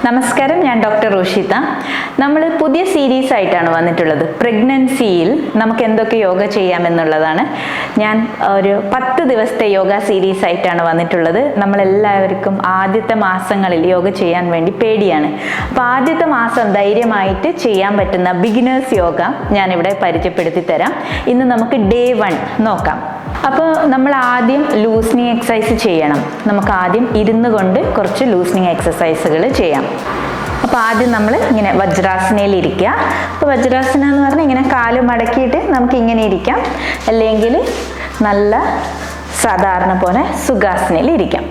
നമസ്കാരം, ഞാൻ ഡോക്ടർ റുഷിത. നമ്മൾ പുതിയ സീരീസ് ആയിട്ടാണ് വന്നിട്ടുള്ളത്. പ്രഗ്നൻസിയിൽ നമുക്ക് എന്തൊക്കെ യോഗ ചെയ്യാമെന്നുള്ളതാണ്. ഞാൻ ഒരു 10 ദിവസത്തെ യോഗ സീരീസ് ആയിട്ടാണ് വന്നിട്ടുള്ളത്. നമ്മളെല്ലാവർക്കും ആദ്യത്തെ മാസങ്ങളിൽ യോഗ ചെയ്യാൻ വേണ്ടി പേടിയാണ്. അപ്പോൾ ആദ്യത്തെ മാസം ധൈര്യമായിട്ട് ചെയ്യാൻ പറ്റുന്ന ബിഗിനേഴ്സ് യോഗ ഞാനിവിടെ പരിചയപ്പെടുത്തി തരാം. ഇന്ന് നമുക്ക് ഡേ 1 നോക്കാം. അപ്പോൾ നമ്മൾ ആദ്യം ലൂസനിങ് എക്സസൈസ് ചെയ്യണം. നമുക്ക് ആദ്യം ഇരുന്നു കൊണ്ട് കുറച്ച് ലൂസനിങ് എക്സസൈസുകൾ ചെയ്യാം. അപ്പോൾ ആദ്യം നമ്മൾ ഇങ്ങനെ വജ്രാസനയിൽ ഇരിക്കുക. അപ്പോൾ വജ്രാസന എന്ന് പറഞ്ഞാൽ ഇങ്ങനെ കാല് മടക്കിയിട്ട് നമുക്ക് ഇങ്ങനെ ഇരിക്കാം, അല്ലെങ്കിൽ നല്ല സാധാരണ പോലെ സുഖാസനയിൽ ഇരിക്കാം.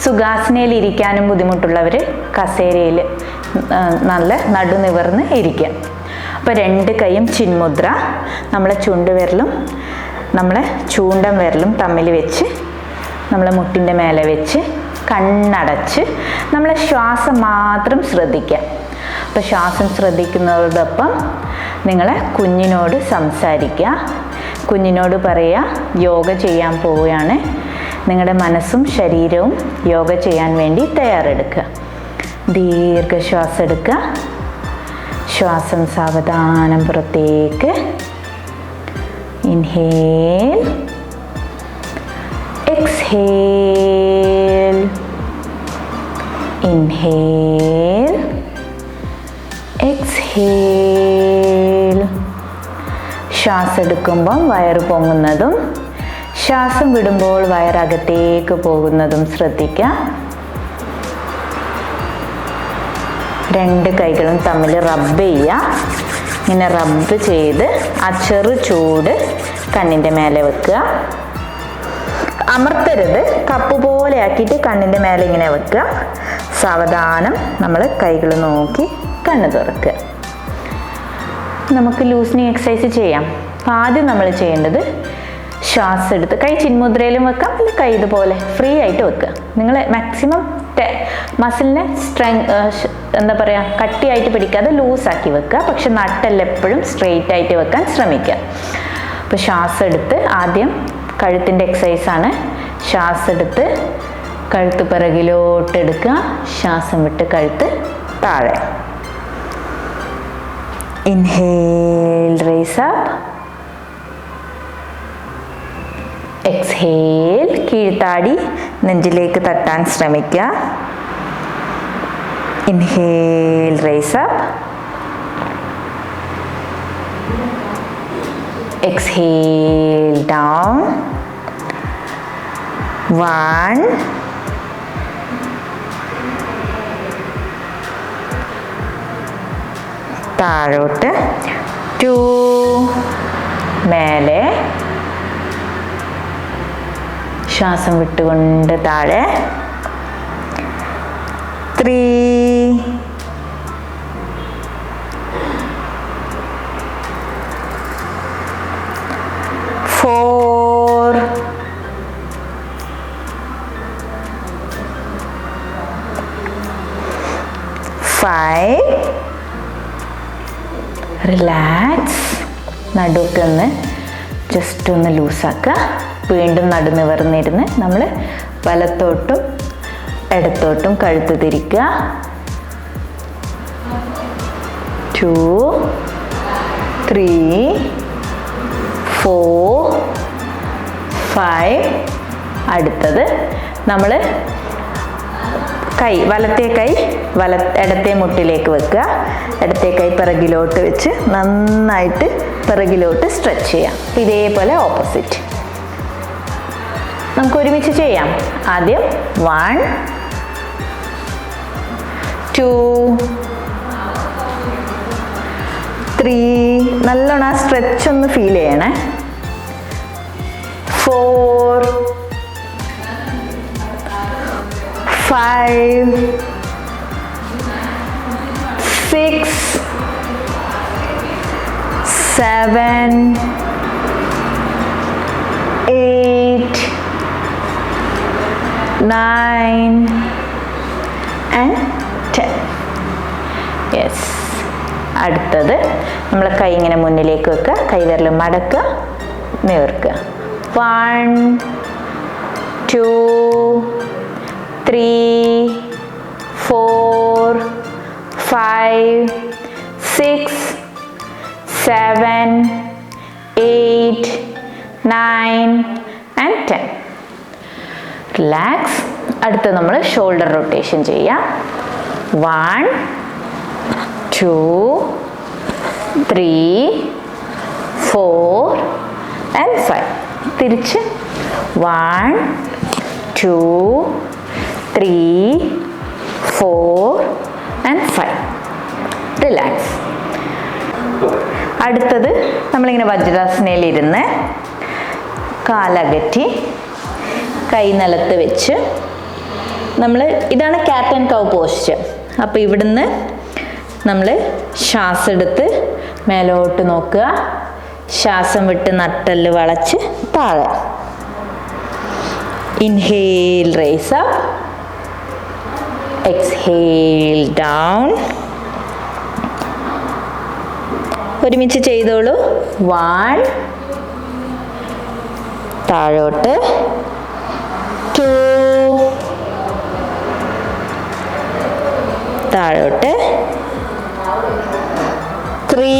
സുഖാസനയിൽ ഇരിക്കാനും ബുദ്ധിമുട്ടുള്ളവർ കസേരയിൽ നല്ല നടുനിവർന്ന് ഇരിക്കുക. അപ്പോൾ 2 കൈയും ചിന്മുദ്ര, നമ്മളെ ചുണ്ടുവിരലും നമ്മളെ ചൂണ്ടൻ വിരലും തമ്മിൽ വെച്ച് നമ്മളെ മുട്ടിൻ്റെ മേലെ വെച്ച് കണ്ണടച്ച് നമ്മളെ ശ്വാസം മാത്രം ശ്രദ്ധിക്കുക. അപ്പോൾ ശ്വാസം ശ്രദ്ധിക്കുന്നതോടൊപ്പം നിങ്ങളെ കുഞ്ഞിനോട് സംസാരിക്കുക. കുഞ്ഞിനോട് പറയുക, യോഗ ചെയ്യാൻ പോവുകയാണ്. നിങ്ങളുടെ മനസ്സും ശരീരവും യോഗ ചെയ്യാൻ വേണ്ടി തയ്യാറെടുക്കുക. ദീർഘശ്വാസം എടുക്കുക. ശ്വാസം സാവധാനം പുറത്തേക്ക്. Inhale, exhale, inhale, exhale. ശ്വാസം എടുക്കുമ്പോൾ വയറ് പൊങ്ങുന്നതും ശ്വാസം വിടുമ്പോൾ വയറകത്തേക്ക് പോകുന്നതും ശ്രദ്ധിക്കുക. 2 കൈകളും തമ്മിൽ റബ്ബ് ചെയ്യുക. ഇങ്ങനെ റബ്ബ് ചെയ്ത് ആ ചെറു ചൂട് കണ്ണിൻ്റെ മേലെ വെക്കുക. അമർത്തരുത്, കപ്പ് പോലെ ആക്കിയിട്ട് കണ്ണിൻ്റെ മേലെ ഇങ്ങനെ വെക്കുക. സാവധാനം നമ്മൾ കൈകൾ നോക്കി കണ്ണ് തുറക്കുക. നമുക്ക് ലൂസനിങ് എക്സസൈസ് ചെയ്യാം. ആദ്യം നമ്മൾ ചെയ്യേണ്ടത് ശ്വാസം എടുത്ത് കൈ ചിന്മുദ്രയിലും വെക്കാം, അല്ലെങ്കിൽ കൈ ഇതുപോലെ ഫ്രീ ആയിട്ട് വെക്കുക. നിങ്ങൾ മാക്സിമം മസിലിനെ എന്താ പറയുക, കട്ടിയായിട്ട് പിടിക്കാതെ ലൂസാക്കി വെക്കുക. പക്ഷെ നട്ടെല്ലാം എപ്പോഴും സ്ട്രെയിറ്റ് ആയിട്ട് വെക്കാൻ ശ്രമിക്കുക. അപ്പോൾ ശ്വാസം എടുത്ത് ആദ്യം കഴുത്തിൻ്റെ എക്സസൈസാണ്. ശ്വാസം എടുത്ത് കഴുത്ത് പിറകിലോട്ട് എടുക്കുക. ശ്വാസം വിട്ട് കഴുത്ത് താഴെ. Inhale, rise up. എക്സ്ഹേൽ, കീഴ്ത്താടി നെഞ്ചിലേക്ക് തട്ടാൻ ശ്രമിക്കുക. Inhale, raise up. Exhale, down. 1. താഴോട്ട്. 2. മേലെ. ശ്വാസം വിട്ടുകൊണ്ട് താഴെ. 3. 4. 5. റിലാക്സ്. നടുവൊക്കെ ഒന്ന് ജസ്റ്റ് ഒന്ന് ലൂസാക്കുക. വീണ്ടും നടുനിവർന്നിരുന്ന് നമ്മൾ വലത്തോട്ടും ഇടത്തോട്ടും കഴുത്ത് തിരിക്കുക. 2, 3, 4, 5. അടുത്തത് നമ്മൾ വലത്തെ കൈ ഇടത്തെ മുട്ടിലേക്ക് വെക്കുക. ഇടത്തെ കൈ പിറകിലോട്ട് വെച്ച് നന്നായിട്ട് പിറകിലോട്ട് സ്ട്രെച്ച് ചെയ്യാം. ഇതേപോലെ ഓപ്പോസിറ്റ് നമുക്ക് ഒരുമിച്ച് ചെയ്യാം. ആദ്യം 1, 2, 3. നല്ലോണം ആ സ്ട്രെച്ച് ഒന്ന് ഫീൽ ചെയ്യണേ. 4, 5, 6, 7, 8, 9 and 10. യെസ്. അടുത്തത് നമ്മൾ കൈ ഇങ്ങനെ മുന്നിലേക്ക് വെക്കുക. കൈവിരൽ മടക്കുക, നേർക്കുക. 1, 2, 3, 4, 5, 6, 7, 8, 9 and 10. റിലാക്സ്. അടുത്ത നമ്മൾ ഷോൾഡർ റൊട്ടേഷൻ ചെയ്യാം. 1, 2, 3, 4 and 5. തിരിച്ച് 1, 2, 3, 4 and 5. റിലാക്സ്. അടുത്തത് നമ്മളിങ്ങനെ വജ്രാസനയിൽ ഇരുന്ന് കാലകറ്റി കൈ നിലത്ത് വെച്ച് നമ്മൾ, ഇതാണ് ക്യാറ്റ് ആൻഡ് കൗ പോസ്ചർ. അപ്പോൾ ഇവിടുന്ന് നമ്മൾ ശ്വാസം എടുത്ത് മേലോട്ട് നോക്കുക, ശ്വാസം വിട്ട് നട്ടെല്ല് വളച്ച് താഴെ. Inhale, rise up, exhale, down. ഒരുമിച്ച് ചെയ്തോളൂ. 1, താഴോട്ട്, 2, താഴോട്ട്, 3,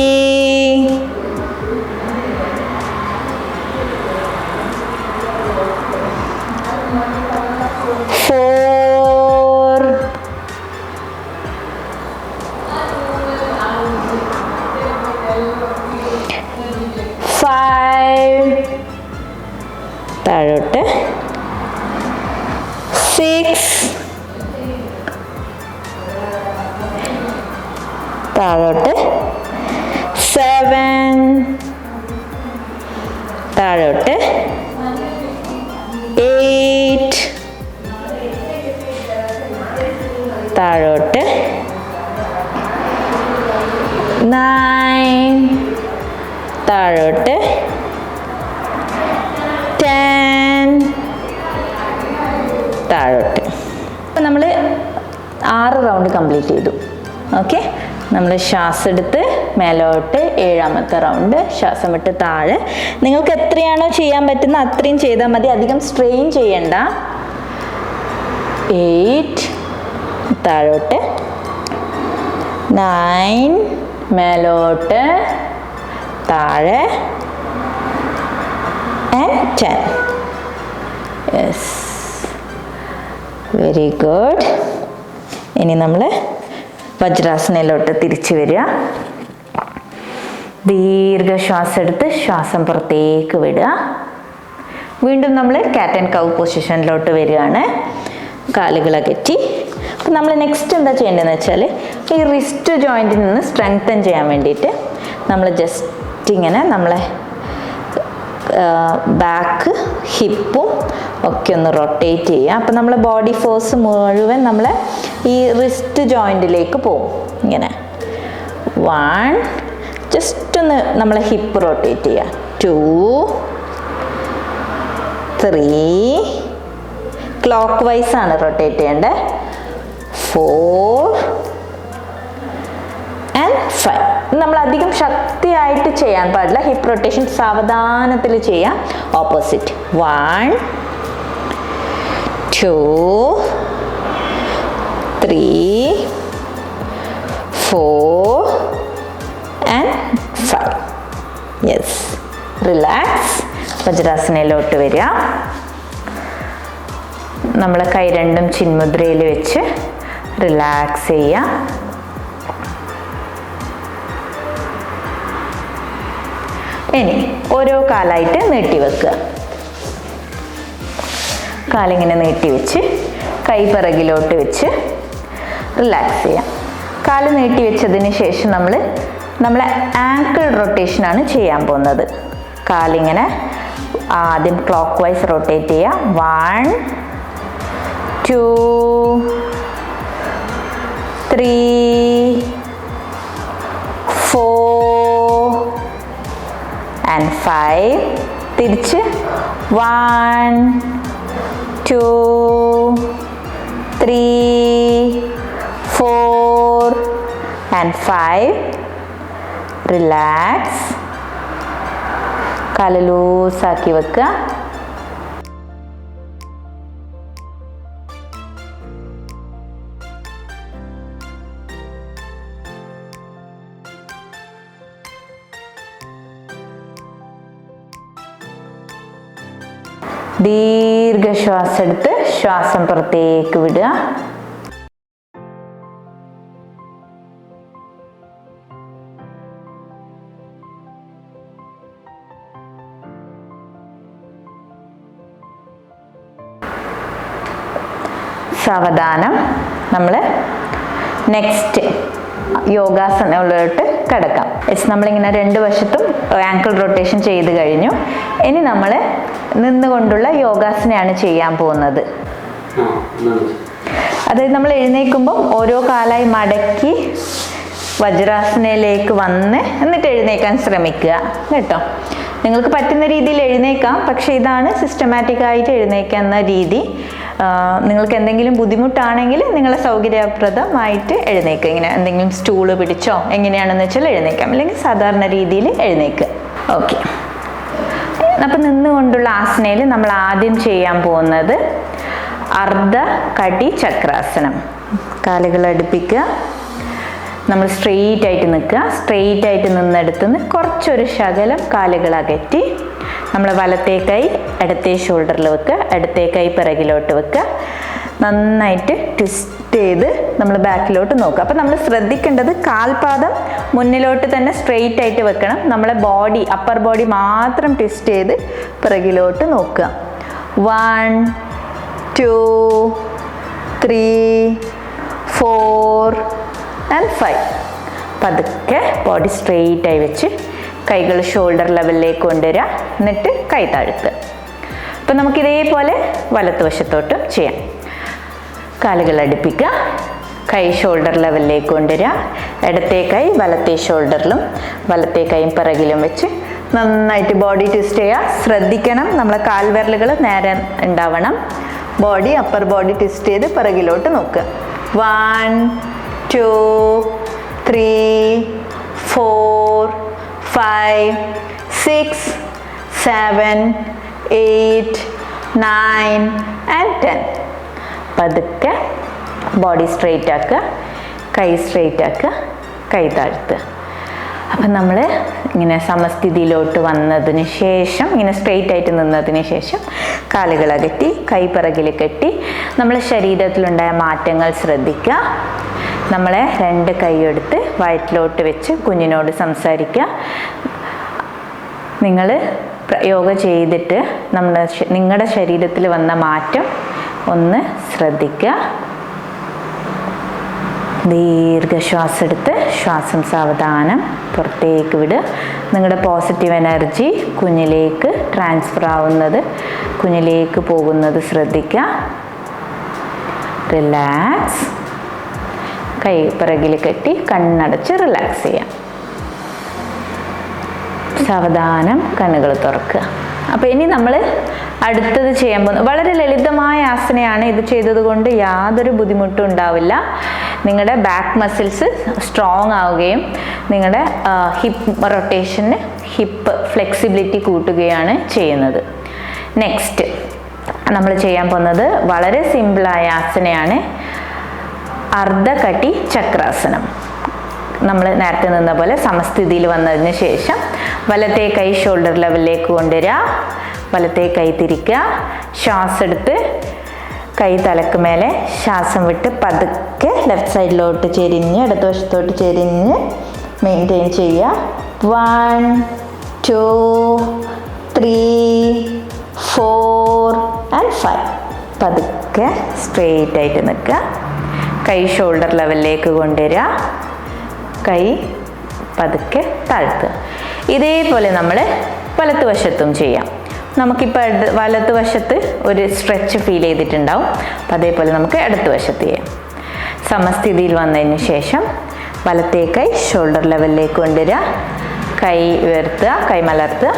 4, 5, താഴോട്ട്, 6, താഴോട്ട്, 7, താഴോട്ട്, 8, താഴോട്ട്, 9, താഴോട്ട്, 10, താഴോട്ട്. അപ്പം നമ്മൾ 6 റൗണ്ട് കംപ്ലീറ്റ് ചെയ്തു. ഓക്കെ, നമ്മൾ ശ്വാസം എടുത്ത് മേലോട്ട്, 7ാമത്തെ റൗണ്ട് ശ്വാസം വിട്ട് താഴെ. നിങ്ങൾക്ക് എത്രയാണോ ചെയ്യാൻ പറ്റുന്ന അത്രയും ചെയ്താൽ മതി, അധികം സ്ട്രെയിൻ ചെയ്യണ്ട. 8, താഴോട്ട്, 9, മേലോട്ട്, താഴെ, and 10. Yes, very good. ഇനി നമ്മൾ വജ്രാസനയിലോട്ട് തിരിച്ചു വരിക. ദീർഘശ്വാസം എടുത്ത് ശ്വാസം പുറത്തേക്ക് വിടുക. വീണ്ടും നമ്മൾ ക്യാറ്റ് ആൻഡ് കൗ പൊസിഷനിലോട്ട് വരികയാണ്. കാലുകൾ അകറ്റി. അപ്പം നമ്മൾ നെക്സ്റ്റ് എന്താ ചെയ്യേണ്ടതെന്ന് വെച്ചാൽ, ഈ റിസ്റ്റ് ജോയിൻറ്റിൽ നിന്ന് സ്ട്രെങ്തൻ ചെയ്യാൻ വേണ്ടിയിട്ട് നമ്മൾ ജസ്റ്റ് ഇങ്ങനെ നമ്മളെ ബാക്ക്, ഹിപ്പും ഒക്കെ ഒന്ന് റൊട്ടേറ്റ് ചെയ്യുക. അപ്പം നമ്മളെ ബോഡി ഫോഴ്സ് മുഴുവൻ നമ്മളെ ഈ റിസ്റ്റ് ജോയിൻറ്റിലേക്ക് പോകും. ഇങ്ങനെ 1, ജസ്റ്റ് ഒന്ന് നമ്മളെ ഹിപ്പ് റൊട്ടേറ്റ് ചെയ്യുക. 2, 3, ക്ലോക്ക് വൈസ് ആണ് റൊട്ടേറ്റ് ചെയ്യേണ്ടത്. 4 and 5. നമ്മൾ അധികം ശക്തിയായിട്ട് ചെയ്യാൻ പാടില്ല. ഹിപ്പ് റൊട്ടേഷൻ സാവധാനത്തിൽ ചെയ്യാം. ഓപ്പോസിറ്റ്. 1, 2, 3, 4 and 5. Yes, relax. വജ്രാസനയിലോട്ട് വരിക. നമ്മൾ കൈ രണ്ടും ചിന്മുദ്രയിൽ വെച്ച് റിലാക്സ് ചെയ്യുക. ഇനി ഓരോ കാലായിട്ട് നീട്ടി വെക്കുക. കാലിങ്ങനെ നീട്ടി വെച്ച് കൈ പിറകിലോട്ട് വെച്ച് റിലാക്സ് ചെയ്യാം. കാല് നീട്ടി വെച്ചതിന് ശേഷം നമ്മളെ ആങ്കിൾ റൊട്ടേഷനാണ് ചെയ്യാൻ പോകുന്നത്. കാലിങ്ങനെ ആദ്യം ക്ലോക്ക് വൈസ് റൊട്ടേറ്റ് ചെയ്യുക. 1, 2, 3, 4 and 5. തിരിച്ച് 1, 2, 3, 4 and 5. റിലാക്സ്. കാല് ലൂസാക്കി വെക്കുക. ദീർഘശ്വാസം എടുത്ത് ശ്വാസം പുറത്തേക്ക് വിടുക. സാവധാനം നമ്മൾ നെക്സ്റ്റ് യോഗാസനങ്ങളിലോട്ട് കിടക്കാം. നമ്മളിങ്ങനെ രണ്ട് വശത്തും ആങ്കിൾ റൊട്ടേഷൻ ചെയ്ത് കഴിഞ്ഞു. ഇനി നമ്മൾ നിന്നുകൊണ്ടുള്ള യോഗാസനയാണ് ചെയ്യാൻ പോകുന്നത്. അതായത് നമ്മൾ എഴുന്നേൽക്കുമ്പോൾ ഓരോ കാലായി മടക്കി വജ്രാസനയിലേക്ക് വന്ന് എന്നിട്ട് എഴുന്നേക്കാൻ ശ്രമിക്കുക കേട്ടോ. നിങ്ങൾക്ക് പറ്റുന്ന രീതിയിൽ എഴുന്നേക്കാം, പക്ഷെ ഇതാണ് സിസ്റ്റമാറ്റിക് ആയിട്ട് എഴുന്നേക്കുന്ന രീതി. നിങ്ങൾക്ക് എന്തെങ്കിലും ബുദ്ധിമുട്ടാണെങ്കിൽ നിങ്ങളെ സൗകര്യപ്രദമായിട്ട് എഴുന്നേക്കുക. ഇങ്ങനെ എന്തെങ്കിലും സ്റ്റൂള് പിടിച്ചോ എങ്ങനെയാണെന്ന് വെച്ചാൽ എഴുന്നേക്കാം, അല്ലെങ്കിൽ സാധാരണ രീതിയിൽ എഴുന്നേക്കുക. ഓക്കെ, അപ്പം നിന്നുകൊണ്ടുള്ള ആസനയിൽ നമ്മൾ ആദ്യം ചെയ്യാൻ പോകുന്നത് അർദ്ധ കടി ചക്രാസനം. കാലുകൾ അടുപ്പിക്കുക, നമ്മൾ സ്ട്രെയിറ്റ് ആയിട്ട് നിൽക്കുക. സ്ട്രെയിറ്റ് ആയിട്ട് നിന്നെടുത്തുനിന്ന് കുറച്ചൊരു ശകലം കാലുകൾ അകറ്റി നമ്മൾ വലത്തേ കൈ ഇടത്തേ ഷോൾഡറിൽ വെക്കുക, ഇടത്തേ കൈ പിറകിലോട്ട് വെക്കുക. നന്നായിട്ട് ട്വിസ്റ്റ് ചെയ്ത് നമ്മൾ ബാക്കിലോട്ട് നോക്കുക. അപ്പം നമ്മൾ ശ്രദ്ധിക്കേണ്ടത് കാൽപാദം മുന്നിലോട്ട് തന്നെ സ്ട്രെയിറ്റ് ആയിട്ട് വെക്കണം. നമ്മളെ ബോഡി, അപ്പർ ബോഡി മാത്രം ട്വിസ്റ്റ് ചെയ്ത് പിറകിലോട്ട് നോക്കുക. 1 2 3 4 and 5. പതുക്കെ ബോഡി സ്ട്രെയിറ്റ് ആയി വെച്ച് കൈകൾ ഷോൾഡർ ലെവലിലേക്ക് കൊണ്ടുവരിക, എന്നിട്ട് കൈ താഴ്ത്തുക. അപ്പം നമുക്കിതേപോലെ വലത്തുവശത്തോട്ടും ചെയ്യാം. കാലുകൾ അടുപ്പിക്കുക, കൈ ഷോൾഡർ ലെവലിലേക്ക് കൊണ്ടുവരിക, ഇടത്തേ കൈ വലത്തേ ഷോൾഡറിലും വലത്തേ കൈയും പിറകിലും വെച്ച് നന്നായിട്ട് ബോഡി ട്വിസ്റ്റ് ചെയ്യുക. ശ്രദ്ധിക്കണം, നമ്മളെ കാൽവിരലുകൾ നേരെ ഉണ്ടാവണം. ബോഡി, അപ്പർ ബോഡി ട്വിസ്റ്റ് ചെയ്ത് പിറകിലോട്ട് നോക്കുക. 1 2 3 4 5 6 7 8 9 and 10. പതുക്കെ ബോഡി സ്ട്രെയിറ്റ് ആക്കുക, കൈ സ്ട്രെയിറ്റ് ആക്കുക, കൈ താഴ്ത്തുക. അപ്പം നമ്മൾ ഇങ്ങനെ സമസ്ഥിതിയിലോട്ട് വന്നതിന് ശേഷം, ഇങ്ങനെ സ്ട്രെയിറ്റ് ആയിട്ട് നിന്നതിന് ശേഷം കാലുകൾ അകറ്റി കൈ പിറകിൽ കെട്ടി നമ്മളെ ശരീരത്തിലുണ്ടായ മാറ്റങ്ങൾ ശ്രദ്ധിക്കുക. നമ്മളെ രണ്ട് കൈയെടുത്ത് വയറ്റിലോട്ട് വെച്ച് കുഞ്ഞിനോട് സംസാരിക്കുക. നിങ്ങൾ യോഗ ചെയ്തിട്ട് നിങ്ങളുടെ ശരീരത്തിൽ വന്ന മാറ്റം ഒന്ന് ശ്രദ്ധിക്കുക. ദീർഘശ്വാസം എടുത്ത് ശ്വാസം സാവധാനം പുറത്തേക്ക് വിടുക. നിങ്ങളുടെ പോസിറ്റീവ് എനർജി കുഞ്ഞിലേക്ക് ട്രാൻസ്ഫർ ആവുന്നത്, കുഞ്ഞിലേക്ക് പോകുന്നത് ശ്രദ്ധിക്കുക. റിലാക്സ്. കൈ പിറകിൽ കെട്ടി കണ്ണടച്ച് റിലാക്സ് ചെയ്യാം. സാവധാനം കണ്ണുകൾ തുറക്കുക. അപ്പോൾ ഇനി നമ്മൾ അടുത്തത് ചെയ്യാൻ പോകുന്നത് വളരെ ലളിതമായ ആസനയാണ്. ഇത് ചെയ്തത് കൊണ്ട് യാതൊരു ബുദ്ധിമുട്ടും ഉണ്ടാവില്ല. നിങ്ങളുടെ ബാക്ക് മസിൽസ് സ്ട്രോങ് ആവുകയും നിങ്ങളുടെ ഹിപ്പ് റൊട്ടേഷന്, ഹിപ്പ് ഫ്ലെക്സിബിലിറ്റി കൂട്ടുകയാണ് ചെയ്യുന്നത്. നെക്സ്റ്റ് നമ്മൾ ചെയ്യാൻ പോകുന്നത് വളരെ സിമ്പിളായ ആസനയാണ് അർദ്ധകടി ചക്രാസനം. നമ്മൾ നേരത്തെ നിന്ന പോലെ സമസ്ഥിതിയിൽ വന്നതിന് ശേഷം വലത്തേ കൈ ഷോൾഡർ ലെവലിലേക്ക് കൊണ്ടുവരിക, വലത്തേ കൈ തിരിക്കുക, ശ്വാസം എടുത്ത് കൈ തലക്ക് മേലെ, ശ്വാസം വിട്ട് പതുക്കെ ലെഫ്റ്റ് സൈഡിലോട്ട് ചെരിഞ്ഞ് ഇടതുവശത്തോട്ട് ചെരിഞ്ഞ് മെയിൻറ്റെയിൻ ചെയ്യുക. 1 2 3 4 and 5. പതുക്കെ സ്ട്രെയിറ്റ് ആയിട്ട് നിൽക്കുക. കൈ ഷോൾഡർ ലെവലിലേക്ക് കൊണ്ടുവരിക, കൈ പതുക്കെ താഴ്ത്തുക. ഇതേപോലെ നമ്മൾ വലത്തുവശത്തും ചെയ്യാം. നമുക്കിപ്പോൾ വലത്തുവശത്ത് ഒരു സ്ട്രെച്ച് ഫീൽ ചെയ്തിട്ടുണ്ടാവും. അപ്പം അതേപോലെ നമുക്ക് ഇടത്തുവശത്ത് ചെയ്യാം. സമസ്ഥിതിയിൽ വന്നതിന് ശേഷം വലത്തേ കൈ ഷോൾഡർ ലെവലിലേക്ക് കൊണ്ടുവരിക, കൈ ഉയർത്തുക, കൈ മലർത്തുക,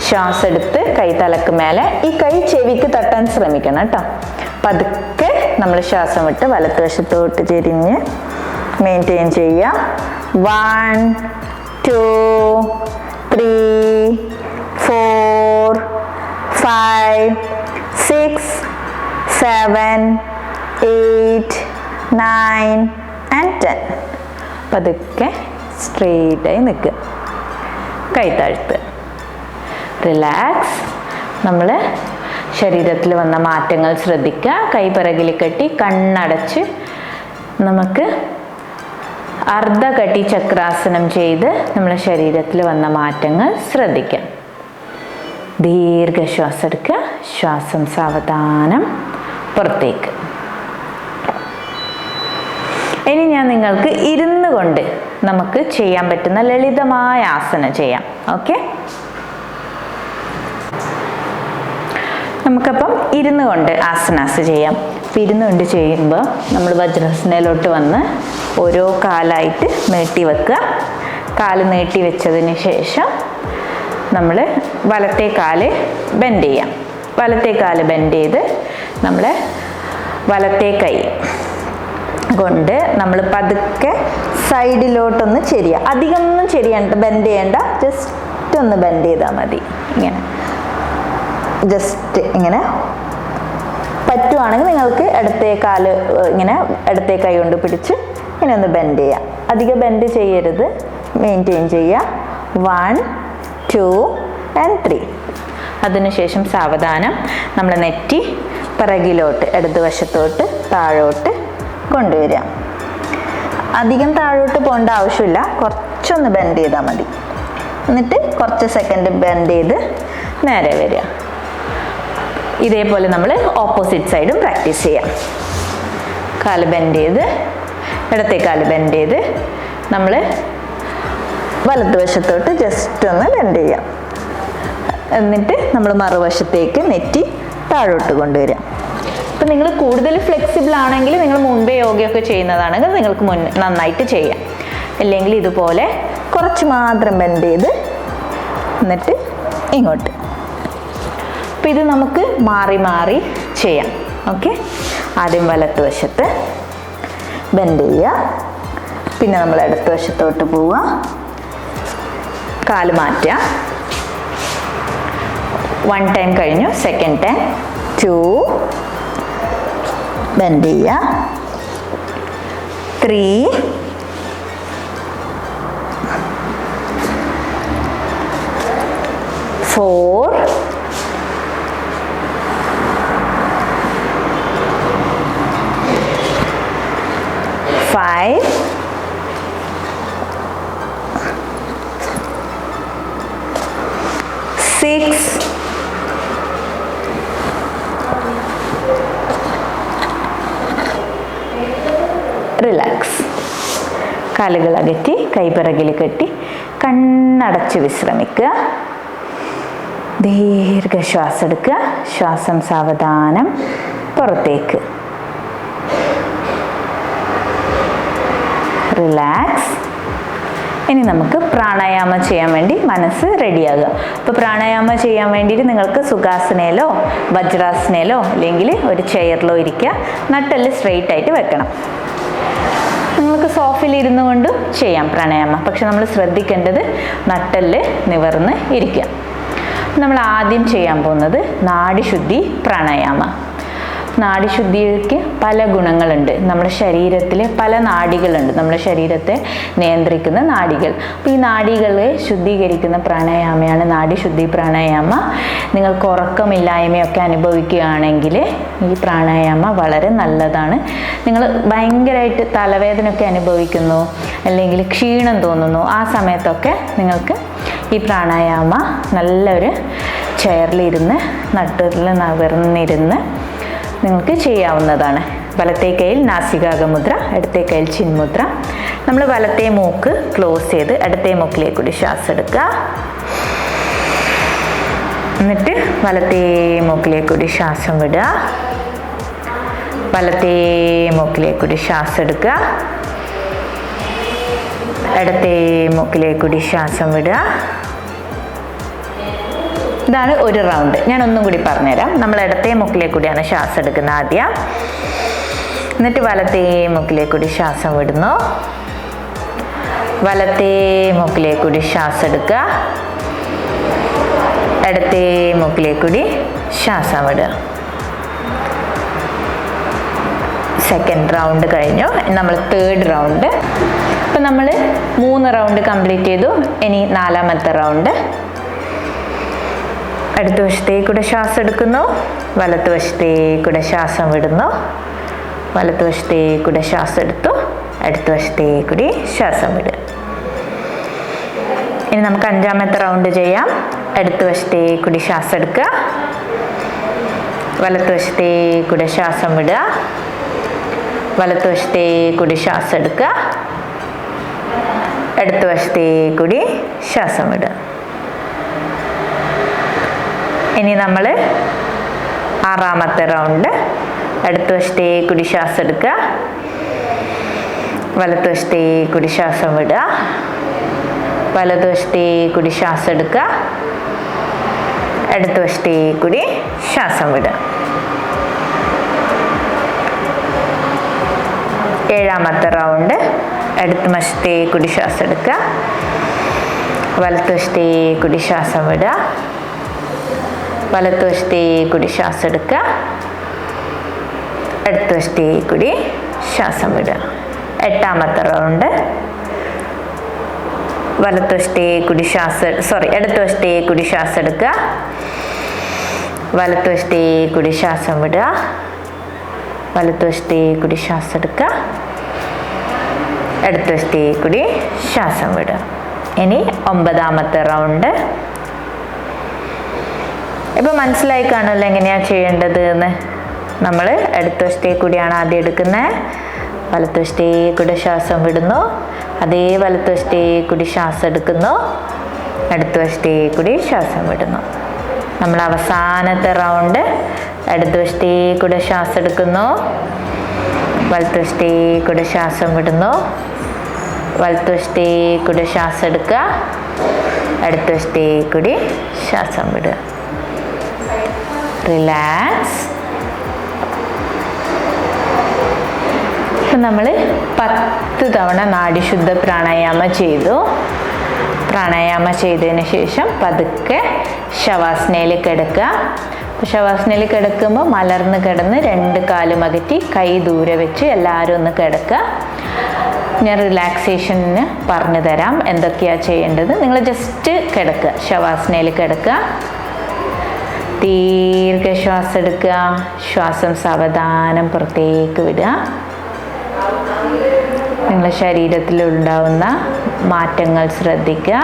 ശ്വാസം എടുത്ത് കൈ തലക്ക് മേലെ. ഈ കൈ ചെവിക്ക് തട്ടാൻ ശ്രമിക്കണം കേട്ടോ. പതുക്കെ നമ്മൾ ശ്വാസം വിട്ട് വലത്തുവശത്തോട്ട് ചെരിഞ്ഞ് മെയിൻറ്റെയിൻ ചെയ്യുക. 1 2 3 4 5 6 7 8 9 and 10. പതുക്കെ സ്ട്രെയിറ്റായി നിൽക്കുക, കൈ താഴ്ത്തുക. റിലാക്സ്. നമ്മൾ ശരീരത്തിൽ വന്ന മാറ്റങ്ങൾ ശ്രദ്ധിക്കുക. കൈ പിറകിൽ കെട്ടി കണ്ണടച്ച് നമുക്ക് അർദ്ധകട്ടി ചക്രാസനം ചെയ്ത് നമ്മുടെ ശരീരത്തിൽ വന്ന മാറ്റങ്ങൾ ശ്രദ്ധിക്കാം. ദീർഘശ്വാസം എടുക്കുക. ശ്വാസം സാവധാനം പുറത്തേക്ക്. ഇനി ഞാൻ നിങ്ങൾക്ക് ഇരുന്നു കൊണ്ട് നമുക്ക് ചെയ്യാൻ പറ്റുന്ന ലളിതമായ ആസനം ചെയ്യാം. ഓക്കെ, നമുക്കപ്പം ഇരുന്നു കൊണ്ട് ആസനാസ് ചെയ്യാം. അപ്പം ഇരുന്നു കൊണ്ട് ചെയ്യുമ്പോൾ നമ്മൾ വജ്രാസനയിലോട്ട് വന്ന് ഓരോ കാലായിട്ട് നീട്ടി വെക്കുക. കാല് നീട്ടി വെച്ചതിന് ശേഷം നമ്മൾ വലത്തെ കാല് ബെൻഡ് ചെയ്യാം. വലത്തെ കാല് ബെൻഡ് ചെയ്ത് നമ്മൾ വലത്തെ കൈ കൊണ്ട് നമ്മൾ പതുക്കെ സൈഡിലോട്ടൊന്ന് ചെരിയുക. അധികം ഒന്നും ചെരിയണ്ട, ബെൻഡ് ചെയ്യണ്ട, ജസ്റ്റ് ഒന്ന് ബെൻഡ് ചെയ്താൽ മതി. ഇങ്ങനെ ജസ്റ്റ് ഇങ്ങനെ പറ്റുവാണെങ്കിൽ നിങ്ങൾക്ക് ഇടത്തെ കാല് ഇങ്ങനെ ഇടത്തെ കൈ കൊണ്ട് പിടിച്ച് ഇങ്ങനെ ഒന്ന് ബെൻഡ് ചെയ്യാം. അധികം ബെൻഡ് ചെയ്യരുത്, മെയിൻറ്റെയിൻ ചെയ്യുക. 1 2 and 3. അതിനുശേഷം സാവധാനം നമ്മൾ നെറ്റി പിറകിലോട്ട് ഇടതുവശത്തോട്ട് താഴോട്ട് കൊണ്ടുവരിക. അധികം താഴോട്ട് പോകേണ്ട ആവശ്യമില്ല, കുറച്ചൊന്ന് ബെൻഡ് ചെയ്താൽ മതി. എന്നിട്ട് കുറച്ച് സെക്കൻഡ് ബെൻഡ് ചെയ്ത് നേരെ വരിക. ഇതേപോലെ നമ്മൾ ഓപ്പോസിറ്റ് സൈഡും പ്രാക്ടീസ് ചെയ്യാം. കാല് ബെൻഡ് ചെയ്ത് ഇടത്തെ കാല് ബെൻഡ് ചെയ്ത് നമ്മൾ വലതുവശത്തോട്ട് ജസ്റ്റ് ഒന്ന് ബെൻഡ് ചെയ്യാം. എന്നിട്ട് നമ്മൾ മറുവശത്തേക്ക് നെറ്റി താഴോട്ട് കൊണ്ടുവരിക. അപ്പം നിങ്ങൾ കൂടുതൽ ഫ്ലെക്സിബിൾ ആണെങ്കിൽ നിങ്ങൾ മുൻപേ യോഗയൊക്കെ ചെയ്യുന്നതാണെങ്കിൽ നിങ്ങൾക്ക് നന്നായിട്ട് ചെയ്യാം. അല്ലെങ്കിൽ ഇതുപോലെ കുറച്ച് മാത്രം ബെൻഡ് ചെയ്ത് എന്നിട്ട് ഇങ്ങോട്ട്. അപ്പം ഇത് നമുക്ക് മാറി മാറി ചെയ്യാം. ഓക്കെ, ആദ്യം വലത്തുവശത്ത് ബെൻഡ് ചെയ്യുക, പിന്നെ നമ്മൾ ഇടത്ത് വശത്തോട്ട് പോവുക, കാല് മാറ്റുക. 1 ടൈം കഴിഞ്ഞു, സെക്കൻഡ് ടൈം 2 ബെൻഡ് ചെയ്യുക, 3 4 5 6 റിലാക്സ്. കാലുകൾ അകറ്റി കൈ പിറകിൽ കെട്ടി കണ്ണടച്ച് വിശ്രമിക്കുക. ദീർഘശ്വാസം എടുക്കുക. ശ്വാസം സാവധാനം പുറത്തേക്ക്. റിലാക്സ്. ഇനി നമുക്ക് പ്രാണായാമം ചെയ്യാൻ വേണ്ടി മനസ്സ് റെഡിയാകുക. അപ്പോൾ പ്രാണായാമം ചെയ്യാൻ വേണ്ടിയിട്ട് നിങ്ങൾക്ക് സുഖാസനയിലോ വജ്രാസനയിലോ അല്ലെങ്കിൽ ഒരു ചെയറിലോ ഇരിക്കുക. നട്ടെല്ല് സ്ട്രെയിറ്റ് ആയിട്ട് വെക്കണം. നിങ്ങൾക്ക് സോഫയിൽ ഇരുന്നു കൊണ്ടും ചെയ്യാം പ്രാണായാമം. പക്ഷെ നമ്മൾ ശ്രദ്ധിക്കേണ്ടത് നട്ടെല്ല് നിവർന്ന് ഇരിക്കുക. നമ്മൾ ആദ്യം ചെയ്യാൻ പോകുന്നത് നാഡിശുദ്ധി പ്രാണായാമം. നാഡിശുദ്ധിക്ക് പല ഗുണങ്ങളുണ്ട്. നമ്മുടെ ശരീരത്തിൽ പല നാഡികളുണ്ട്, നമ്മുടെ ശരീരത്തെ നിയന്ത്രിക്കുന്ന നാഡികൾ. അപ്പോൾ ഈ നാഡികളെ ശുദ്ധീകരിക്കുന്ന പ്രാണായാമയാണ് നാഡിശുദ്ധി പ്രാണായാമ. നിങ്ങൾക്ക് ഉറക്കമില്ലായ്മയൊക്കെ അനുഭവിക്കുകയാണെങ്കിൽ ഈ പ്രാണായാമ വളരെ നല്ലതാണ്. നിങ്ങൾ ഭയങ്കരമായിട്ട് തലവേദനയൊക്കെ അനുഭവിക്കുന്നു, അല്ലെങ്കിൽ ക്ഷീണം തോന്നുന്നു, ആ സമയത്തൊക്കെ നിങ്ങൾക്ക് ഈ പ്രാണായാമ നല്ലൊരു ചെയറിലിരുന്ന് നട്ടിൽ നിവർന്നിരുന്ന് നിങ്ങൾക്ക് ചെയ്യാവുന്നതാണ്. വലത്തെ കൈയിൽ നാസികാഗ്രമുദ്ര, ഇടത്തെ കൈയിൽ ചിന്മുദ്ര. നമ്മൾ വലത്തെ മൂക്ക് ക്ലോസ് ചെയ്ത് ഇടത്തെ മൂക്കിലേക്ക് കൂടി ശ്വാസം എടുക്കുക. എന്നിട്ട് വലത്തെ മൂക്കിലേക്ക് കൂടി ശ്വാസം വിടുക. വലത്തെ മൂക്കിലേക്ക് കൂടി ശ്വാസം എടുക്കുക. ഇടത്തെ മൂക്കിലേക്ക് കൂടി ശ്വാസം വിടുക. ഇതാണ് ഒരു റൗണ്ട്. ഞാൻ ഒന്നും കൂടി പറഞ്ഞുതരാം. നമ്മൾ ഇടത്തെ മൂക്കിലേക്ക് കൂടിയാണ് ശ്വാസം എടുക്കുന്നത് ആദ്യം. എന്നിട്ട് വലത്തെ മൂക്കിലേക്ക് കൂടി ശ്വാസം വിടുന്നു. വലത്തെ മൂക്കിലേക്ക് കൂടി ശ്വാസം എടുക്കുക. ഇടത്തെ മൂക്കിലേക്ക് കൂടി ശ്വാസം വിടുക. സെക്കൻഡ് റൗണ്ട് കഴിഞ്ഞു. നമ്മൾ തേർഡ് റൗണ്ട്. അപ്പം നമ്മൾ 3 റൗണ്ട് കംപ്ലീറ്റ് ചെയ്തു. ഇനി 4ാമത്തെ റൗണ്ട്. അടുത്ത വശത്തേക്കൂടെ ശ്വാസം എടുക്കുന്നു. വലത്തുവശത്തേക്കൂടെ ശ്വാസം വിടുന്നു. വലത്തുവശത്തേക്കൂടെ ശ്വാസം എടുത്തു. അടുത്ത വശത്തേക്കൂടി ശ്വാസം വിടുക. ഇനി നമുക്ക് 5ാമത്തെ റൗണ്ട് ചെയ്യാം. അടുത്ത വശത്തേക്കൂടി ശ്വാസം എടുക്കുക. വലത്തുവശത്തേക്കൂടെ ശ്വാസം വിടുക. വലത്തുവശത്തേക്കൂടി ശ്വാസം എടുക്കുക. അടുത്ത വശത്തേക്കൂടി ശ്വാസം വിടുക. ഇനി നമ്മൾ 6ാമത്തെ റൗണ്ട്. അടുത്ത വശത്തേക്കൂടി ശ്വാസം എടുക്കുക. വലത്തുവശത്തേക്കൂടി ശ്വാസം വിടുക. വലതുവശത്തേക്കൂടി ശ്വാസം എടുക്കുക. അടുത്ത വശത്തേക്കൂടി ശ്വാസം വിടുക. 7ാമത്തെ റൗണ്ട്. അടുത്ത വശത്തേക്കൂടി ശ്വാസം എടുക്കുക. വലത്തുവശത്തേക്കൂടി ശ്വാസം വിടുക. വലത്തുവശത്തേക്കൂടി ശ്വാസം എടുക്കുക. അടുത്ത വശത്തേക്കൂടി ശ്വാസം വിടുക. 8ാമത്തെ റൗണ്ട്. അടുത്ത വശത്തേക്കൂടി ശ്വാസം എടുക്കുക. വലത്തുവശത്തേക്കൂടി ശ്വാസം വിടുക. വലത്തുവശത്തേക്കൂടി ശ്വാസം എടുക്കുക. അടുത്ത വശത്തേക്കൂടി ശ്വാസം വിടുക. ഇനി 9ാമത്തെ റൗണ്ട്. ഇപ്പം മനസ്സിലായി കാണുമല്ലോ എങ്ങനെയാണ് ചെയ്യേണ്ടത് എന്ന്. നമ്മൾ അടുത്ത വശത്തേക്കൂടിയാണ് ആദ്യം എടുക്കുന്നത്. വലത്തുവശത്തേക്കൂടി ശ്വാസം വിടുന്നു. അതേ വലത്തുവശത്തേക്കൂടി ശ്വാസം എടുക്കുന്നു. അടുത്ത വശത്തേക്കൂടി ശ്വാസം വിടുന്നു. നമ്മൾ അവസാനത്തെ റൗണ്ട്. അടുത്ത വശത്തേക്കൂടി ശ്വാസം എടുക്കുന്നു. വലത്തുവശത്തേക്കൂടി ശ്വാസം വിടുന്നു. വലത്തുവശത്തേക്കൂടി ശ്വാസം എടുക്കുക. അടുത്ത വശത്തേക്കൂടി ശ്വാസം വിടുക. റിലാക്സ്. ഇപ്പം നമ്മൾ 10 തവണ നാഡിശുദ്ധ പ്രാണായാമം ചെയ്തു. പ്രാണായാമം ചെയ്തതിന് ശേഷം പതുക്കെ ശവാസനയിൽ കിടക്കുക. ശവാസനയിൽ കിടക്കുമ്പോൾ മലർന്ന് കിടന്ന് 2 കാലും അകറ്റി കൈ ദൂരെ വെച്ച് എല്ലാവരും ഒന്ന് കിടക്കുക. ഞാൻ റിലാക്സേഷന് പറഞ്ഞു തരാം എന്തൊക്കെയാണ് ചെയ്യേണ്ടത്. നിങ്ങൾ ജസ്റ്റ് കിടക്കുക. ശവാസനയിൽ കിടക്കുക. ദീർഘശ്വാസം എടുക്കുക. ശ്വാസം സാവധാനം പുറത്തേക്ക് വിടുക. നിങ്ങളുടെ ശരീരത്തിലുണ്ടാവുന്ന മാറ്റങ്ങൾ ശ്രദ്ധിക്കുക.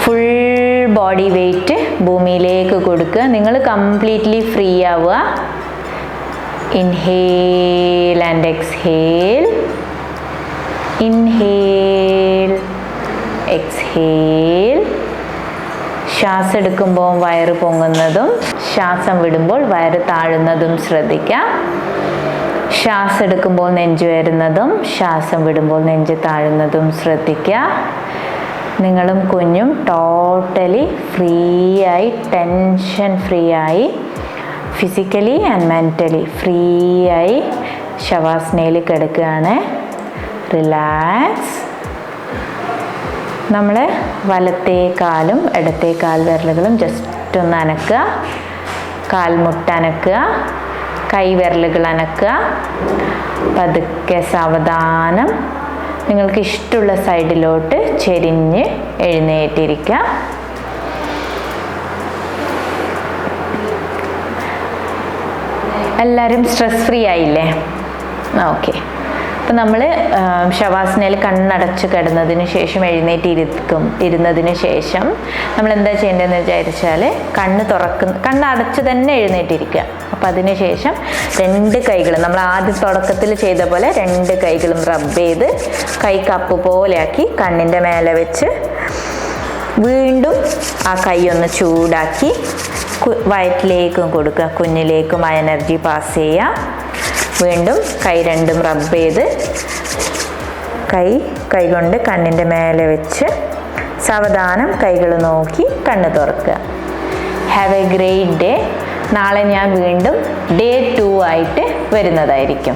ഫുൾ ബോഡി വെയിറ്റ് ഭൂമിയിലേക്ക് കൊടുക്കുക. നിങ്ങൾ കംപ്ലീറ്റ്ലി ഫ്രീ ആവുക. Inhale and exhale. Inhale, exhale. ശ്വാസം എടുക്കുമ്പോൾ വയറ് പൊങ്ങുന്നതും ശ്വാസം വിടുമ്പോൾ വയറ് താഴുന്നതും ശ്രദ്ധിക്കാം. ശ്വാസം എടുക്കുമ്പോൾ നെഞ്ച് വരുന്നതും ശ്വാസം വിടുമ്പോൾ നെഞ്ച് താഴുന്നതും ശ്രദ്ധിക്കുക. നിങ്ങളും കുഞ്ഞും ടോട്ടലി ഫ്രീ ആയി, ടെൻഷൻ ഫ്രീ ആയി, ഫിസിക്കലി ആൻഡ് മെൻ്റലി ഫ്രീ ആയി ശവാസനയിൽ കിടക്കുകയാണ്. റിലാക്സ്. നമ്മൾ വലത്തേ കാലും ഇടത്തേ കാൽ വിരലുകളും ജസ്റ്റ് ഒന്ന് അനക്കുക. കാൽമുട്ട് അനക്കുക. കൈ വിരലുകൾ അനക്കുക. പതുക്കെ സാവധാനം നിങ്ങൾക്ക് ഇഷ്ടമുള്ള സൈഡിലോട്ട് ചെരിഞ്ഞ് എഴുന്നേറ്റിരിക്കുക. എല്ലാവരും സ്ട്രെസ് ഫ്രീ ആയില്ലേ? ഓക്കെ. അപ്പം നമ്മൾ ശവാസനയിൽ കണ്ണടച്ച് കിടന്നതിന് ശേഷം ഇരുന്നതിന് ശേഷം നമ്മൾ എന്താ ചെയ്യേണ്ടതെന്ന് വിചാരിച്ചാൽ കണ്ണടച്ച് തന്നെ എഴുന്നേറ്റിരിക്കുക. അപ്പം അതിന് ശേഷം 2 കൈകളും നമ്മൾ ആദ്യം തുടക്കത്തിൽ ചെയ്ത പോലെ 2 കൈകളും റബ്ബ് ചെയ്ത് കൈ കപ്പ് പോലെയാക്കി കണ്ണിൻ്റെ മേലെ വെച്ച് വീണ്ടും ആ കൈ ഒന്ന് ചൂടാക്കി വയറ്റിലേക്കും കൊടുക്കുക. കുഞ്ഞിലേക്കും ആ എനർജി പാസ് ചെയ്യുക. വീണ്ടും കൈ 2ഉം റബ്ബ് ചെയ്ത് കൈ കൊണ്ട് കണ്ണിൻ്റെ മേലെ വെച്ച് സാവധാനം കൈകൾ നോക്കി കണ്ണ് തുറക്കുക. Have A great day. നാളെ ഞാൻ വീണ്ടും ഡേ 2 ആയിട്ട് വരുന്നതായിരിക്കും.